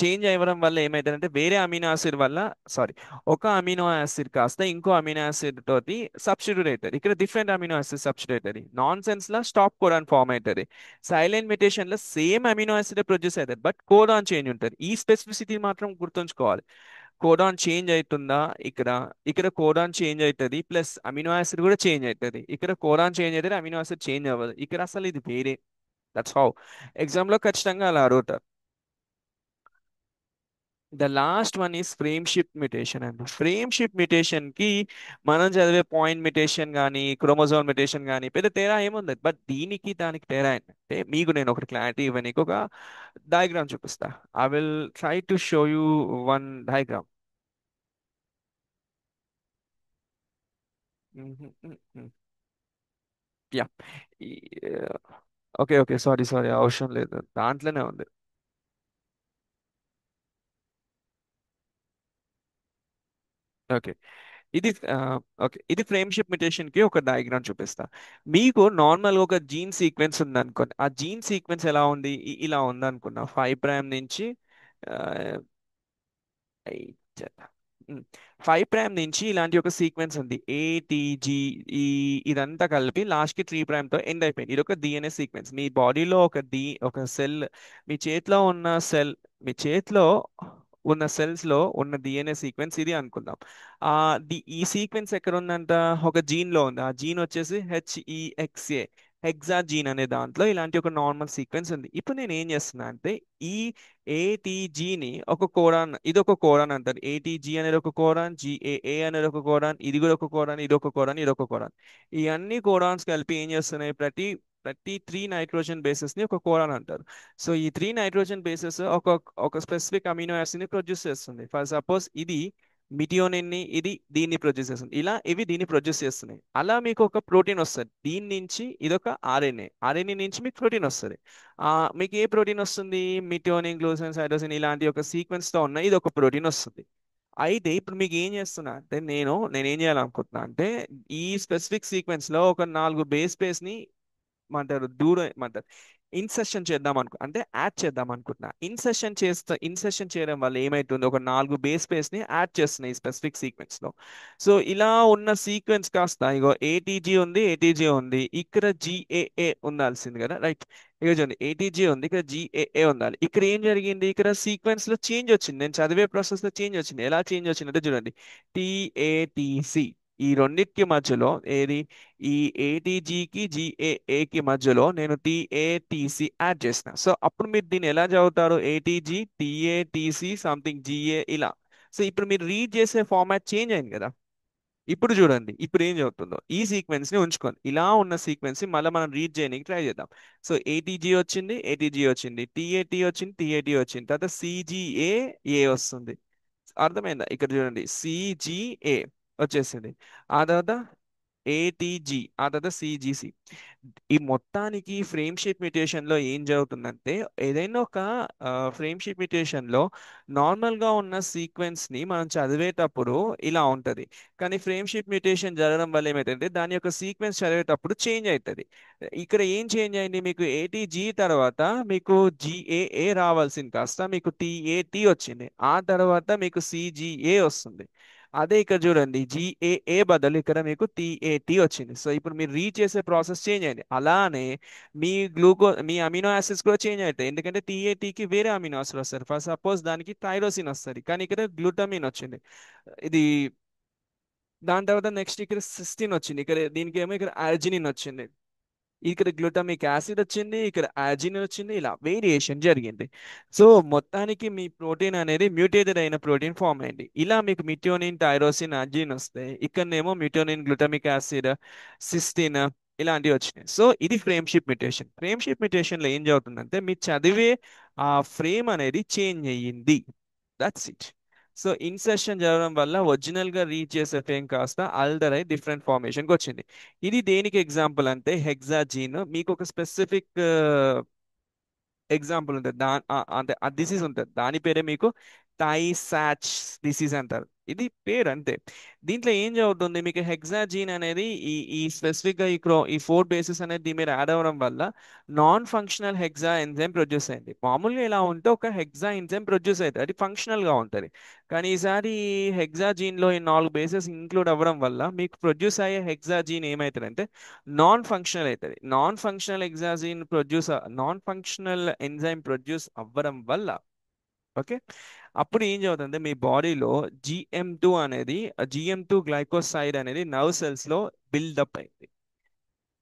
చేంజ్ అవ్వడం వల్ల ఏమవుతుందంటే వేరే అమినో ఆసిడ్ వల్ల, సారీ, ఒక అమినో యాసిడ్ కాస్త ఇంకో అమినో యాసిడ్ తోటి సబ్స్టిట్యూట్ అవుతుంది. ఇక్కడ డిఫరెంట్ అమినో యాసిడ్ సబ్స్టిట్యూట్ అవుతుంది. నాన్ సెన్స్ లా స్టాప్ కోడాన్ ఫామ్ అవుతుంది. సైలెంట్ మ్యుటేషన్ లో సేమ్ అమినో యాసిడ్ ప్రొడ్యూస్ అవుతుంది, బట్ కోడాన్ చేంజ్ ఉంటుంది. ఈ స్పెసిఫిసిటీ మాత్రం గుర్తుంచుకోవాలి. కోడాన్ చేంజ్ అవుతుందా? ఇక్కడ ఇక్కడ కోడాన్ చేంజ్ అవుతుంది, ప్లస్ అమినో యాసిడ్ కూడా చేంజ్ అవుతుంది. ఇక్కడ కోడాన్ చేంజ్ అవుతుంది, అమినో యాసిడ్ చేంజ్ అవ్వదు. ఇక్కడ అసలు ఇది వేరే. That's how. ఎగ్జామ్ లో ఖచ్చితంగా అలా అడుగుతారు. The last one is frameshift mutation అండి. ఫ్రేమ్షిప్ మ్యుటేషన్ కి మనం చదివే పాయింట్ మ్యుటేషన్ కానీ క్రోమోజోమ్ మ్యుటేషన్ కానీ పెద్ద తేడా ఏముంది. బట్ దీనికి దానికి తేడా ఏంటంటే, మీకు నేను ఒకటి క్లారిటీ ఇవ్వనీకి ఒక డయాగ్రామ్ చూపిస్తా. I will try to show you one diagram. Yeah. Okay okay, sorry sorry, అవసరం లేదు, దాంట్లోనే ఉంది. ఓకే. ఇది ఓకే, ఇది ఫ్రేమ్షిప్ మ్యుటేషన్ కి ఒక డయాగ్రామ్ చూపిస్తా. మీకు నార్మల్ ఒక జీన్ సీక్వెన్స్ ఉంది అనుకోండి. ఆ జీన్ సీక్వెన్స్ ఎలా ఉంది? ఇలా ఉంది అనుకున్నా. 5 ప్రైమ్ నుంచి ఆ, 5 ప్రైమ్ నుంచి ఇలాంటి ఒక సీక్వెన్స్ ఉంది. ఏటీజీ, ఈ ఇదంతా కలిపి లాస్ట్ కి 3 ప్రైమ్ తో ఎండ్ అయిపోయింది. ఇది ఒక డిఎన్ఏ సీక్వెన్స్. మీ బాడీలో ఒక సెల్, మీ చేతిలో ఉన్న సెల్ మీ చేతిలో ఉన్న సెల్స్ లో ఉన్న డిఎన్ఏ సీక్వెన్స్ ఇది అనుకుందాం. ఆ ఈ సీక్వెన్స్ ఎక్కడ ఉందంట? ఒక జీన్ లో ఉంది. ఆ జీన్ వచ్చేసి హెచ్ఈఎక్స్ఏ, హెక్సా జీన్ అనే దాంట్లో ఇలాంటి ఒక నార్మల్ సీక్వెన్స్ ఉంది. ఇప్పుడు నేను ఏం చేస్తున్నా అంటే, ఈ ఏటీజీని ఒక కోడాన్, ఇది ఒక కోడాన్ అంటారు. ఏటీజీ అనేది ఒక కోడాన్, జిఏఏ అనేది ఒక కోడాన్, ఇది కూడా ఒక కోడాన్, ఇది ఒక కోడాన్, ఇది ఒక కోడాన్. ఈ అన్ని కోడాన్స్ కలిపి ఏం చేస్తున్నాయి? ప్రతి ప్రతి 3 నైట్రోజన్ బేసెస్ ని ఒక కోడాన్ అంటారు. సో ఈ 3 నైట్రోజన్ బేసెస్ ఒక స్పెసిఫిక్ అమినో యాసిడ్ ని ప్రొడ్యూస్ చేస్తుంది. ఫర్ సపోజ్ ఇది మిథియోనిన్ ని, ఇది దీన్ని ప్రొడ్యూస్ చేస్తుంది. ఇలా ఇవి దీన్ని ప్రొడ్యూస్ చేస్తున్నాయి. అలా మీకు ఒక ప్రోటీన్ వస్తుంది. దీని నుంచి ఇదొక ఆర్ఎన్ఏ నుంచి మీకు ప్రోటీన్ వస్తుంది. ఆ మీకు ఏ ప్రోటీన్ వస్తుంది? మిథియోనిన్, గ్లూసిన్, సైటోసిన్ ఇలాంటి ఒక సీక్వెన్స్ తో ఉన్న ఇది ఒక ప్రోటీన్ వస్తుంది. అయితే ఇప్పుడు మీకు ఏం చేస్తున్నా అంటే, నేను ఏం చేయాలనుకుంటున్నా అంటే, ఈ స్పెసిఫిక్ సీక్వెన్స్ లో ఒక 4 బేస్ ని ఏమంటారు, దూరం ఏమంటారు, ఇన్సెషన్ చేద్దాం అంటే యాడ్ చేద్దాం అనుకుంటున్నా. ఇన్సెషన్ చేయడం వల్ల ఏమైతుంది? ఒక 4 బేస్ ని యాడ్ చేస్తున్నాయి ఈ స్పెసిఫిక్ సీక్వెన్స్ లో. సో ఇలా ఉన్న సీక్వెన్స్ కాస్త ఇగో ఏటీజీ ఉంది, ఇక్కడ జిఏఏ ఉండాల్సింది కదా, రైట్? ఇక చూడండి, ఏటీజీ ఉంది, ఇక్కడ జిఏఏ ఉండాలి. ఇక్కడ ఏం జరిగింది? ఇక్కడ సీక్వెన్స్ లో చేంజ్ వచ్చింది. నేను చదివే ప్రాసెస్ లో చేంజ్ వచ్చింది. ఎలా చేంజ్ వచ్చిందంటే చూడండి, టిఏటిసి, ఈ రెండింటికి మధ్యలో ఏది, ఈ ఏటీజీకి జిఏఏకి మధ్యలో నేను టిఏటిసి యాడ్ చేసిన. సో అప్పుడు మీరు దీన్ని ఎలా చదువుతారు? ఏటీజీ టిఏటిసి సంథింగ్ జిఏ ఇలా. సో ఇప్పుడు మీరు రీడ్ చేసే ఫార్మాట్ చేంజ్ అయింది కదా. ఇప్పుడు చూడండి, ఇప్పుడు ఏం జరుగుతుందో ఈ సీక్వెన్స్ ని ఉంచుకోండి. ఇలా ఉన్న సీక్వెన్స్ ని మళ్ళీ మనం రీడ్ చేయడానికి ట్రై చేద్దాం. సో ఏటీజీ వచ్చింది, ఏటీజీ వచ్చింది, టీఏటీ వచ్చింది, టీఏటీ వచ్చింది, తర్వాత సిజిఏ ఏ వస్తుంది. అర్థమైందా? ఇక్కడ చూడండి, సిజిఏ వచ్చేసింది. ఆ తర్వాత ఏటీజీ, ఆ తర్వాత సిజిసి. ఈ మొత్తానికి ఫ్రేమ్ షిప్ మ్యూటేషన్ లో ఏం జరుగుతుందంటే, ఏదైనా ఒక ఫ్రేమ్ షిప్ మ్యూటేషన్ లో నార్మల్ గా ఉన్న సీక్వెన్స్ ని మనం చదివేటప్పుడు ఇలా ఉంటది. కానీ ఫ్రేమ్ షిప్ మ్యూటేషన్ జరగడం వల్ల ఏమైతుందంటే దాని యొక్క సీక్వెన్స్ చదివేటప్పుడు చేంజ్ అవుతుంది. ఇక్కడ ఏం చేంజ్ అయింది, మీకు ఏటీజీ తర్వాత మీకు జిఏఏ రావాల్సింది కాస్త మీకు టిఏటి వచ్చింది. ఆ తర్వాత మీకు సిజిఏ వస్తుంది. అదే ఇక్కడ చూడండి, జిఏఏ బదులు ఇక్కడ మీకు టిఏటి వచ్చింది. సో ఇప్పుడు మీరు రీడ్ చేసే ప్రాసెస్ చేంజ్ అయింది. అలానే మీ అమినో యాసిడ్స్ కూడా చేంజ్ అవుతాయి. ఎందుకంటే టిఏటికి వేరే అమినో యాసిడ్ వస్తారు. ఫర్ సపోజ్ దానికి థైరోసిన్ వస్తుంది, కానీ ఇక్కడ గ్లూటమిన్ వచ్చింది. ఇది దాని తర్వాత నెక్స్ట్ ఇక్కడ సిస్టిన్ వచ్చింది, ఇక్కడ దీనికి ఏమో ఇక్కడ అర్జినిన్ వచ్చింది. ఇక్కడ గ్లూటామిక్ యాసిడ్ వచ్చింది, ఇక్కడ అజిన్ వచ్చింది, ఇలా వేరియేషన్ జరిగింది. సో మొత్తానికి మీ ప్రోటీన్ అనేది మ్యూటేటెడ్ అయిన ప్రోటీన్ ఫామ్ అయింది. ఇలా మీకు మిథియోనిన్, టైరోసిన్, అజిన్ వస్తాయి. ఇక్కడనేమో మిథియోనిన్, గ్లూటామిక్ యాసిడ్, సిస్టిన్ ఇలాంటివి వచ్చినాయి. సో ఇది frame ship mutation. Frame ship mutation లో ఏం జరుగుతుందంటే మీరు చదివే ఆ ఫ్రేమ్ అనేది చేంజ్ అయ్యింది. That's it. సో ఇన్సెషన్ జరగడం వల్ల ఒరిజినల్ గా రీడ్ చేసే ఫ్రేమ్ కాస్త అల్డర్ అయి డిఫరెంట్ ఫార్మేషన్కి వచ్చింది. ఇది దేనికి ఎగ్జాంపుల్ అంటే హెగ్జాజీన్. మీకు ఒక స్పెసిఫిక్ ఎగ్జాంపుల్ ఉంటుంది, అంటే ఆ డిసీజ్ ఉంటుంది, దాని పేరే మీకు టైసాచ్ డిసీజ్ అంటారు. ఇది పేరు అంతే. దీంట్లో ఏం జరుగుతుంది, మీకు హెగ్జాజీన్ అనేది ఈ స్పెసిఫిక్ గా ఈ 4 బేసిస్ అనేది దీని మీద యాడ్ అవ్వడం వల్ల non functional hexa enzyme produce అయింది. మామూలుగా ఇలా ఉంటే ఒక హెగ్జా ఎంజైమ్ ప్రొడ్యూస్ అవుతుంది, అది ఫంక్షనల్ గా ఉంటుంది. కానీ ఈసారి హెగ్జాజీన్ లో ఈ 4 బేసెస్ ఇంక్లూడ్ అవ్వడం వల్ల మీకు ప్రొడ్యూస్ అయ్యే హెగ్జాజీన్ ఏమవుతుందంటే నాన్ ఫంక్షనల్ అవుతుంది. నాన్ ఫంక్షనల్ ఎంజైమ్ ప్రొడ్యూస్ అవ్వడం వల్ల ఓకే, అప్పుడు ఏం జరుగుతుందంటే మీ బాడీలో జిఎం2 అనేది జిఎం2 గ్లైకోసైడ్ అనేది నర్వ్ సెల్స్ లో బిల్డప్ అయింది.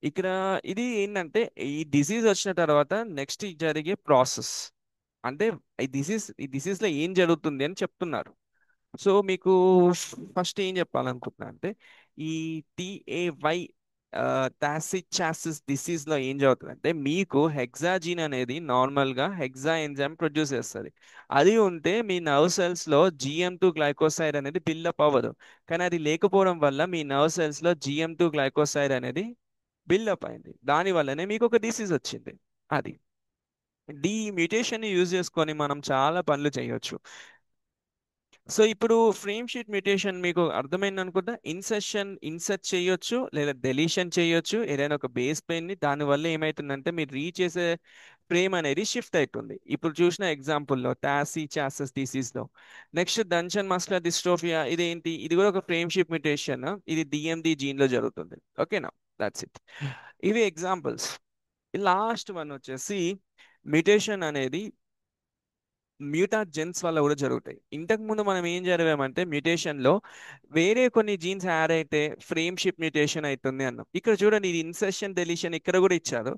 ఇక్కడ ఇది ఏంటంటే ఈ డిసీజ్ వచ్చిన తర్వాత నెక్స్ట్ జరిగే ప్రాసెస్ అంటే ఈ డిసీజ్ లో ఏం జరుగుతుంది అని చెప్తున్నారు. సో మీకు ఫస్ట్ ఏం చెప్పాలనుకుంటున్నా అంటే ఈ టిఏవై టాసిచాసిస్ డిసీజ్ లో ఏం జరుగుతుందంటే మీకు హెగ్జాజీన్ అనేది నార్మల్ గా హెగ్జా ఎంజైమ్ ప్రొడ్యూస్ చేస్తుంది. అది ఉంటే మీ నర్వ్ సెల్స్ లో జిఎం2 గ్లైకోసైడ్ అనేది బిల్డప్ అవ్వదు. కానీ అది లేకపోవడం వల్ల మీ నర్వ్ సెల్స్ లో జిఎం2 గ్లైకోసైడ్ అనేది బిల్డప్ అయింది. దాని వల్లనే మీకు ఒక డిసీజ్ వచ్చింది. అది డి మ్యూటేషన్ ని యూజ్ చేసుకొని మనం చాలా పనులు చేయొచ్చు. సో ఇప్పుడు ఫ్రేమ్ షీట్ మ్యూటేషన్ మీకు అర్థమైంది అనుకుంటా. ఇన్సర్ట్ చేయొచ్చు లేదా డెలీషన్ చేయొచ్చు ఏదైనా ఒక బేస్ పెయిన్ ని. దానివల్ల ఏమైతుందంటే మీరు రీడ్ చేసే ఫ్రేమ్ అనేది షిఫ్ట్ అవుతుంది. ఇప్పుడు చూసిన ఎగ్జాంపుల్లో టాసీ చాసస్ డిసీజ్ లో. నెక్స్ట్ డంచన్ మస్కులర్ డిస్ట్రోఫియా, ఇదేంటి, ఇది కూడా ఒక ఫ్రేమ్ షిప్ మ్యూటేషన్. ఇది డిఎండి జీన్ లో జరుగుతుంది. ఓకేనా? That's it. ఇవి ఎగ్జాంపుల్స్. లాస్ట్ వన్ వచ్చేసి మ్యూటేషన్ అనేది మ్యూటాజెన్స్ వల్ల కూడా జరుగుతాయి. ఇంతకు ముందు మనం ఏం చదివామంటే మ్యూటేషన్ లో వేరే కొన్ని జీన్స్ యాడ్ అయితే ఫ్రేమ్ షిప్ మ్యూటేషన్ అవుతుంది అన్నాం. ఇక్కడ చూడండి, ఇది ఇన్సెషన్ డెలిషన్ ఇక్కడ కూడా ఇచ్చారు.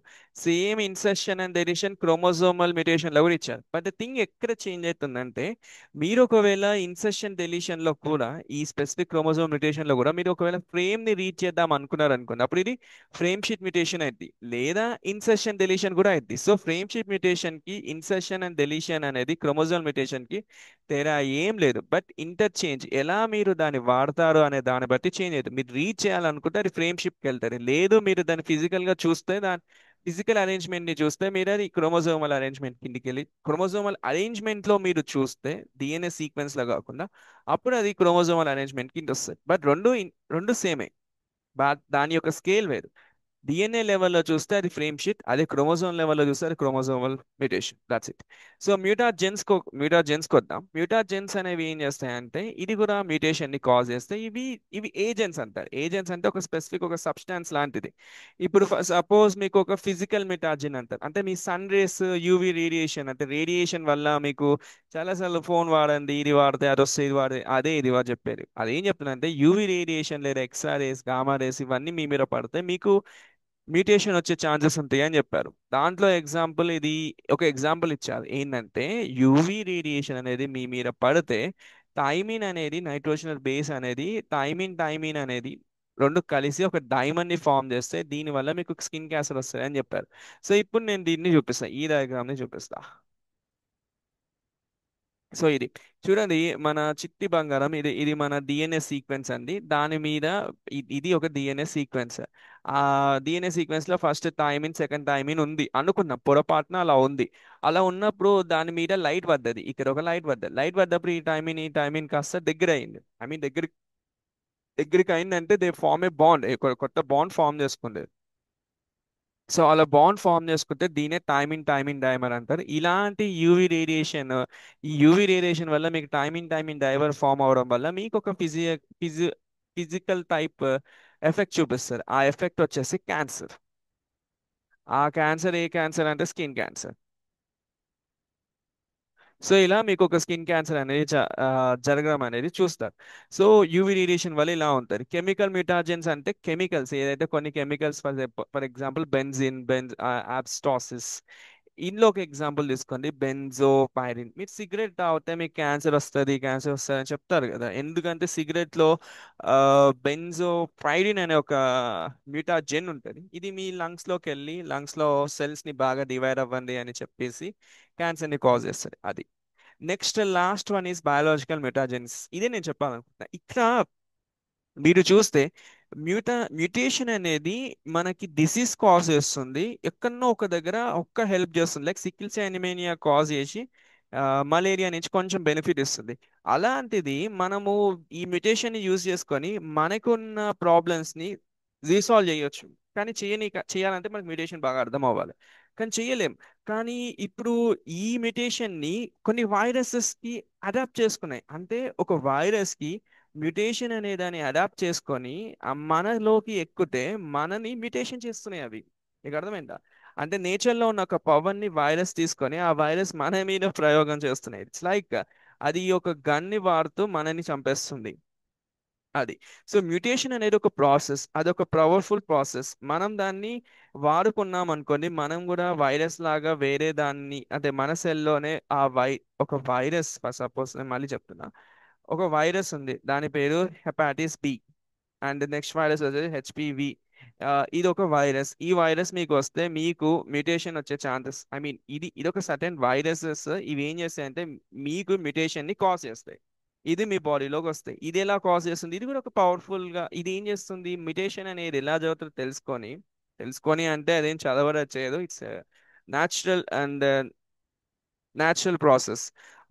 Same insertion and deletion chromosomal mutation లో కూడా ఇచ్చారు. బట్ ద థింగ్ ఎక్కడ చేంజ్ అవుతుందంటే మీరు ఒకవేళ ఇన్సెషన్ డెలిషన్ లో కూడా ఈ స్పెసిఫిక్ క్రోమోజోమ్ మ్యూటేషన్ లో కూడా మీరు ఒకవేళ ఫ్రేమ్ ని రీడ్ చేద్దాం అనుకున్నారు అనుకోండి, అప్పుడు ఇది ఫ్రేమ్ షిప్ మ్యూటేషన్ అయింది లేదా ఇన్సెషన్ డెలిషన్ కూడా అయింది. సో ఫ్రేమ్ షిప్ మ్యూటేషన్ కి ఇన్సెషన్ అండ్ డెలిషన్ అనేది క్రోమోజోమ్ మ్యూటేషన్ కి తేడా ఏం లేదు. బట్ ఇంటర్చేంజ్ ఎలా మీరు దాన్ని వాడతారు అనే దాన్ని బట్టి చేంజ్ అవుతుంది. మీరు రీడ్ చేయాలనుకుంటే అది ఫ్రేమ్ షిప్కి వెళ్తారు. లేదు మీరు దాన్ని ఫిజికల్ గా చూస్తే దాని ఫిజికల్ అరేంజ్మెంట్ ని చూస్తే మీరు అది క్రోమోజోమల్ అరేంజ్మెంట్ కిందికి వెళ్ళి క్రోమోజోమల్ అరేంజ్మెంట్ లో మీరు చూస్తే డిఎన్ఏ సీక్వెన్స్ లో కాకుండా అప్పుడు అది క్రోమోజోమల్ అరేంజ్మెంట్ కింద వస్తుంది. బట్ రెండు సేమే, దాని యొక్క స్కేల్ వేరు. డిఎన్ఏ లెవెల్లో చూస్తే అది ఫ్రేమ్ షిట్, అదే క్రోమోజోమ్ లెవెల్లో చూస్తే అది chromosomal mutation. That's it. So mutagens వద్దాం. మ్యూటాజెన్స్ అనేవి ఏం చేస్తాయంటే ఇది కూడా మ్యూటేషన్ ని కాజ్ చేస్తాయి. ఇవి ఏజెంట్స్ అంటారు. ఏజెంట్స్ అంటే ఒక స్పెసిఫిక్ ఒక సబ్స్టాన్స్ లాంటిది. ఇప్పుడు సపోజ్ మీకు ఒక ఫిజికల్ మ్యూటాజెన్ అంటారు, అంటే మీ సన్ రేస్, యూవి రేడియేషన్, అంటే రేడియేషన్ వల్ల మీకు చాలాసార్లు ఫోన్ వాడండి, ఇది వాడితే అది వస్తే ఇది వాడితే అదే ఇది వాడు చెప్పేది. అదేం చెప్తుందంటే యూవి రేడియేషన్ లేదా ఎక్స్ఆర్ రేస్, గామా రేస్ ఇవన్నీ మీ మీద పడితే మీకు మ్యూటేషన్ వచ్చే ఛాన్సెస్ ఉంటాయి అని చెప్పారు. దాంట్లో ఎగ్జాంపుల్ ఇది ఒక ఎగ్జాంపుల్ ఇచ్చారు. ఏంటంటే యూవి రేడియేషన్ అనేది మీ మీద పడితే థైమిన్ అనేది నైట్రోజనల్ బేస్ అనేది థైమిన్ అనేది రెండు కలిసి ఒక డైమండ్ ని ఫామ్ చేస్తే దీనివల్ల మీకు స్కిన్ క్యాన్సర్ వస్తుంది అని చెప్పారు. సో ఇప్పుడు నేను దీన్ని చూపిస్తా, ఈ డయాగ్రామ్ ని చూపిస్తా. సో ఇది చూడండి, మన చిట్టి బంగారం, ఇది మన డిఎన్ఏ సీక్వెన్స్ అండి. దాని మీద ఇది ఒక డిఎన్ఏ సీక్వెన్స్. ఆ డిఎన్ఏ సీక్వెన్స్ లో ఫస్ట్ థైమిన్, సెకండ్ థైమిన్ ఉంది అనుకున్నాం, పొరపాటున అలా ఉంది. అలా ఉన్నప్పుడు దాని మీద లైట్ పడ్డది, ఇక్కడ ఒక లైట్ పడ్డది. లైట్ పడ్డప్పుడు ఈ టైమిన్ కాస్త దగ్గర అయింది. ఐ మీన్ దగ్గరికి అయిందంటే దే ఫార్మ్ ఏ బాండ్, కొత్త బాండ్ ఫామ్ చేసుకుంది. సో అలా బాండ్ ఫామ్ చేసుకుంటే దీనే టైమిన్ డైమర్ అంటారు. ఇలాంటి యూవి రేడియేషన్, ఈ యూవి రేడియేషన్ వల్ల మీకు టైమిన్ డైమర్ ఫామ్ అవడం వల్ల మీకు ఒక ఫిజి ఫిజికల్ టైప్ ఎఫెక్ట్ చూపిస్తారు. ఆ ఎఫెక్ట్ వచ్చేసి క్యాన్సర్. ఆ క్యాన్సర్ ఏ క్యాన్సర్ అంటే స్కిన్ క్యాన్సర్. సో ఇలా మీకు ఒక స్కిన్ క్యాన్సర్ అనేది జరగడం అనేది చూస్తారు. సో యూవి రేడియేషన్ వల్ల ఇలా ఉంటుంది. కెమికల్ మ్యూటాజెన్స్ అంటే కెమికల్స్, ఏదైతే కొన్ని కెమికల్స్, ఫర్ ఎగ్జాంపుల్ బెంజిన్, ఆబ్స్టాసిస్. ఇందులో ఒక ఎగ్జాంపుల్ తీసుకోండి, బెంజోపైరిన్. మీరు సిగరెట్ తాగితే మీకు క్యాన్సర్ వస్తుంది అని చెప్తారు కదా, ఎందుకంటే సిగరెట్ లో బెంజోపైరిన్ అనే ఒక మ్యూటాజెన్ ఉంటుంది. ఇది మీ లంగ్స్ లోకి వెళ్ళి లంగ్స్ లో సెల్స్ ని బాగా డివైడ్ అవ్వండి అని చెప్పేసి క్యాన్సర్ ని కాజ్ చేస్తుంది. అది next last one is biological mutagens. ఇదే నేను చెప్పాలనుకుంటున్నా ఇక్కడ. మీరు చూస్తే మ్యూటేషన్ అనేది మనకి డిసీజ్ కాజ్ చేస్తుంది, ఎక్కడనో ఒక దగ్గర ఒక్క హెల్ప్ చేస్తుంది. లైక్ సికిల్ సెల్ ఎనిమేనియా కాజ్ చేసి మలేరియా నుంచి కొంచెం బెనిఫిట్ ఇస్తుంది. అలాంటిది మనము ఈ మ్యూటేషన్ ని యూజ్ చేసుకొని మనకున్న ప్రాబ్లమ్స్ ని రీసాల్వ్ చేయొచ్చు. కానీ చేయాలంటే మనకి మ్యూటేషన్ బాగా అర్థం అవ్వాలి, కానీ చేయలేం. కానీ ఇప్పుడు ఈ మ్యూటేషన్ ని కొన్ని వైరసెస్ కి అడాప్ట్ చేసుకున్నాయి. అంటే ఒక వైరస్ కి మ్యుటేషన్ అనే దాన్ని అడాప్ట్ చేసుకొని మనలోకి ఎక్కితే మనని మ్యుటేషన్ చేస్తున్నాయి అవి. నీకు అర్థమైందా? అంటే నేచర్ లో ఉన్న ఒక పవర్ ని వైరస్ తీసుకొని ఆ వైరస్ మన మీద ప్రయోగం చేస్తున్నాయి. ఇట్స్ లైక్ అది ఒక గన్ని వాడుతూ మనని చంపేస్తుంది. అది. సో మ్యుటేషన్ అనేది ఒక ప్రాసెస్, అదొక పవర్ఫుల్ ప్రాసెస్. మనం దాన్ని వాడుకున్నాం అనుకోండి, మనం కూడా వైరస్ లాగా వేరే దాన్ని, అంటే మన సెల్లోనే ఒక వైరస్, సపోజ్ నేను మళ్ళీ చెప్తున్నా, ఒక వైరస్ ఉంది, దాని పేరు హెపాటిస్ బి. అండ్ నెక్స్ట్ వైరస్ వచ్చేసి హెచ్పివి. ఇది ఒక వైరస్. ఈ వైరస్ మీకు వస్తే మీకు మ్యుటేషన్ వచ్చే ఛాన్సెస్, ఐ మీన్ ఇది ఒక సర్టెన్ వైరసెస్. ఇవి ఏం చేస్తాయంటే మీకు మ్యుటేషన్ ని కాజ్ చేస్తాయి. ఇది మీ బాడీలోకి వస్తాయి. ఇది ఎలా కాజ్ చేస్తుంది? ఇది కూడా ఒక పవర్ఫుల్ గా, ఇది ఏం చేస్తుంది, మ్యుటేషన్ అనేది ఎలా జరుగుతుందో తెలుసుకొని అంటే అదేం చదవడం చేయదు. It's natural and natural process.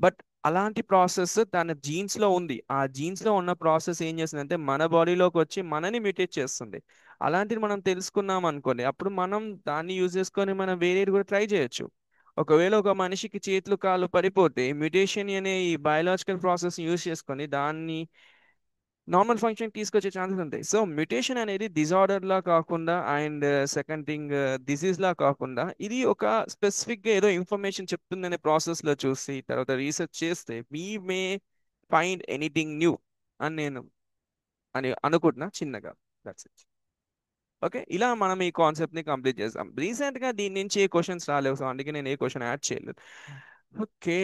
But అలాంటి ప్రాసెస్ తన జీన్స్ లో ఉంది. ఆ జీన్స్ లో ఉన్న ప్రాసెస్ ఏం చేస్తుంది అంటే మన బాడీలోకి వచ్చి మనని మ్యూటేట్ చేస్తుంది. అలాంటిది మనం తెలుసుకున్నాం అనుకోండి, అప్పుడు మనం దాన్ని యూజ్ చేసుకొని మనం వేరేది కూడా ట్రై చేయొచ్చు. ఒకవేళ ఒక మనిషికి చేతులు కాళ్ళు పడిపోతే మ్యుటేషన్ అనే ఈ బయలాజికల్ ప్రాసెస్ యూజ్ చేసుకొని దాన్ని నార్మల్ ఫంక్షన్ తీసుకొచ్చే ఛాన్సెస్ ఉంటాయి. సో మ్యుటేషన్ అనేది డిజార్డర్ లా కాకుండా, అండ్ సెకండ్ థింగ్ డిసీజ్ లా కాకుండా, ఇది ఒక స్పెసిఫిక్ గా ఏదో ఇన్ఫర్మేషన్ చెప్తుందనే ప్రాసెస్ లో చూసి తర్వాత రీసెర్చ్ చేస్తే we may find anything new అని నేను అనుకుంటున్నా చిన్నగా. That's it. ఓకే, ఇలా మనం ఈ కాన్సెప్ట్ ని కంప్లీట్ చేస్తాం. రీసెంట్ గా దీని నుంచి ఏ క్వశ్చన్స్ రాలేవు, సో అందుకే నేను ఏ క్వశ్చన్ యాడ్ చేయలేదు. ఓకే.